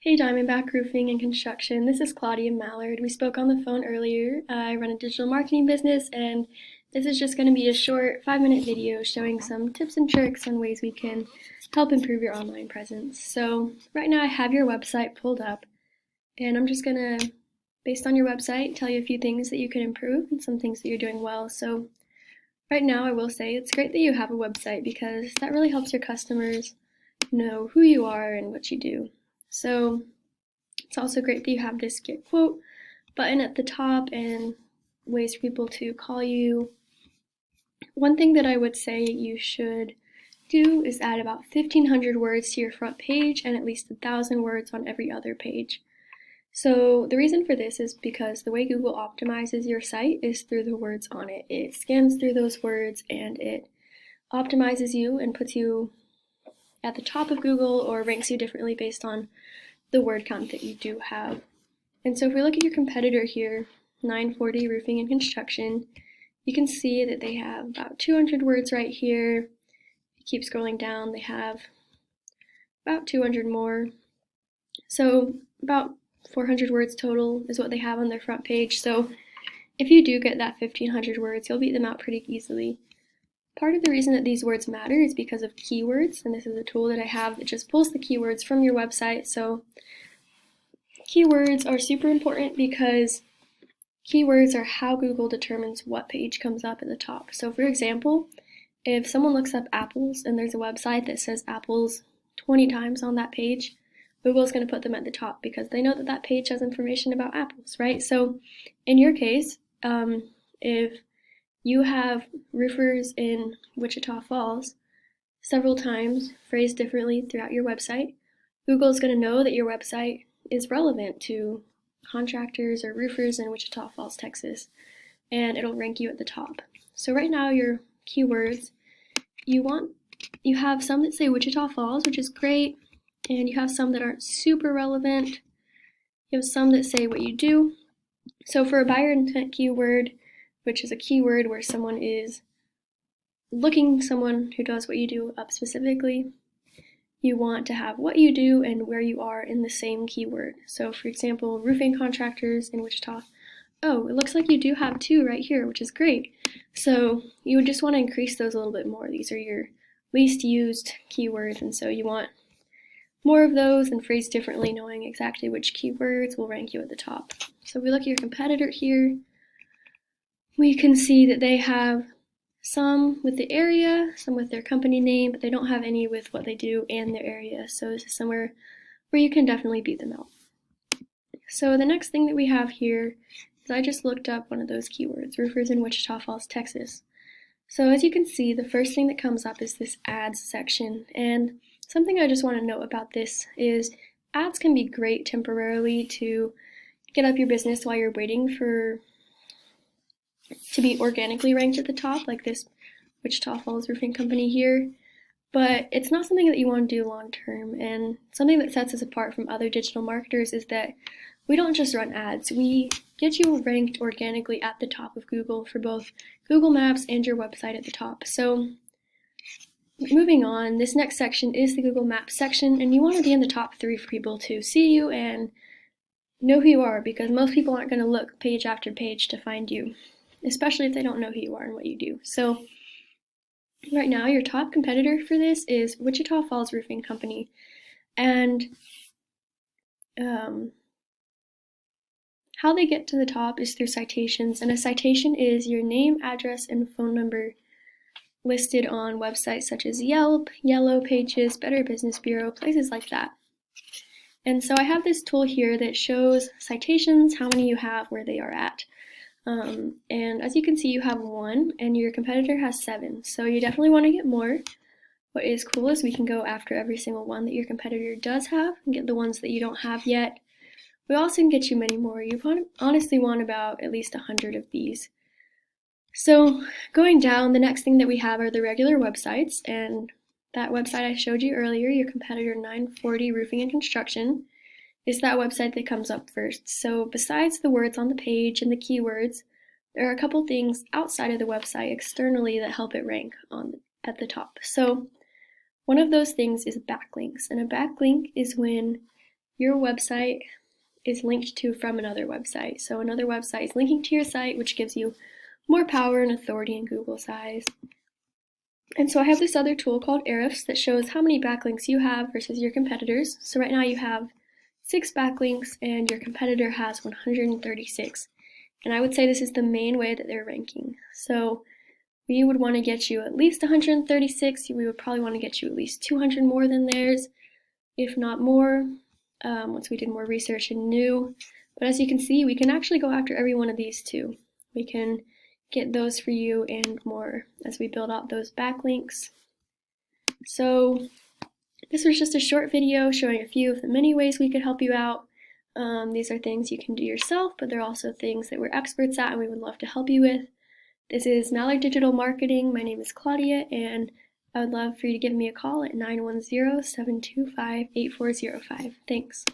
Hey Diamondback Roofing and Construction, this is Claudia Mallard. We spoke on the phone earlier. I run a digital marketing business, and this is just going to be a short 5-minute video showing some tips and tricks on ways we can help improve your online presence. So right now I have your website pulled up, and I'm just going to, based on your website, tell you a few things that you can improve and some things that you're doing well. So right now I will say it's great that you have a website because that really helps your customers know who you are and what you do. So it's also great that you have this Get Quote button at the top and ways for people to call you. One thing that I would say you should do is add about 1,500 words to your front page and at least 1,000 words on every other page. So the reason for this is because the way Google optimizes your site is through the words on it. It scans through those words and it optimizes you and puts you at the top of Google or ranks you differently based on the word count that you do have. And so if we look at your competitor here, 940 Roofing and Construction, you can see that they have about 200 words right here. If you keep scrolling down, they have about 200 more. So about 400 words total is what they have on their front page. So if you do get that 1,500 words, you'll beat them out pretty easily. Part of the reason that these words matter is because of keywords, and this is a tool that I have that just pulls the keywords from your website. So keywords are super important because keywords are how Google determines what page comes up at the top. So for example, if someone looks up apples and there's a website that says apples 20 times on that page, Google's going to put them at the top because they know that that page has information about apples, right? So in your case, if you have roofers in Wichita Falls several times, phrased differently throughout your website, Google's going to know that your website is relevant to contractors or roofers in Wichita Falls, Texas, and it'll rank you at the top. So right now your keywords, you have some that say Wichita Falls, which is great, and you have some that aren't super relevant. You have some that say what you do. So for a buyer intent keyword, which is a keyword where someone is looking someone who does what you do up specifically, you want to have what you do and where you are in the same keyword. So for example, roofing contractors in Wichita. Oh, it looks like you do have 2 right here, which is great. So you would just want to increase those a little bit more. These are your least used keywords, and so you want more of those and phrased differently, knowing exactly which keywords will rank you at the top. So if we look at your competitor here, we can see that they have some with the area, some with their company name, but they don't have any with what they do and their area. So this is somewhere where you can definitely beat them out. So the next thing that we have here is I just looked up one of those keywords, roofers in Wichita Falls, Texas. So as you can see, the first thing that comes up is this ads section. And something I just want to note about this is ads can be great temporarily to get up your business while you're waiting for to be organically ranked at the top, like this Wichita Falls Roofing Company here, but it's not something that you want to do long term. And something that sets us apart from other digital marketers is that we don't just run ads, we get you ranked organically at the top of Google for both Google Maps and your website at the top. So moving on, this next section is the Google Maps section, and you want to be in the top 3 for people to see you and know who you are, because most people aren't going to look page after page to find you, especially if they don't know who you are and what you do. So right now your top competitor for this is Wichita Falls Roofing Company, and how they get to the top is through citations, and a citation is your name, address, and phone number listed on websites such as Yelp, Yellow Pages, Better Business Bureau, places like that. And so I have this tool here that shows citations, how many you have, where they are at. And as you can see, you have 1 and your competitor has 7. So you definitely want to get more. What is cool is we can go after every single one that your competitor does have and get the ones that you don't have yet. We also can get you many more. You honestly want about at least 100 of these. So going down, the next thing that we have are the regular websites, and that website I showed you earlier, your competitor 940 Roofing and Construction, is that website that comes up first. So besides the words on the page and the keywords, there are a couple things outside of the website externally that help it rank at the top. So one of those things is backlinks, and a backlink is when your website is linked to from another website. So another website is linking to your site, which gives you more power and authority in Google's eyes. And so I have this other tool called Ahrefs that shows how many backlinks you have versus your competitors. So right now you have 6 backlinks and your competitor has 136. And I would say this is the main way that they're ranking. So we would want to get you at least 136. We would probably want to get you at least 200 more than theirs, if not more, once we did more research and knew. But as you can see, we can actually go after every one of these too. We can get those for you and more as we build out those backlinks. So this was just a short video showing a few of the many ways we could help you out. These are things you can do yourself, but they're also things that we're experts at and we would love to help you with. This is Mallard Digital Marketing. My name is Claudia, and I would love for you to give me a call at 910-725-8405. Thanks.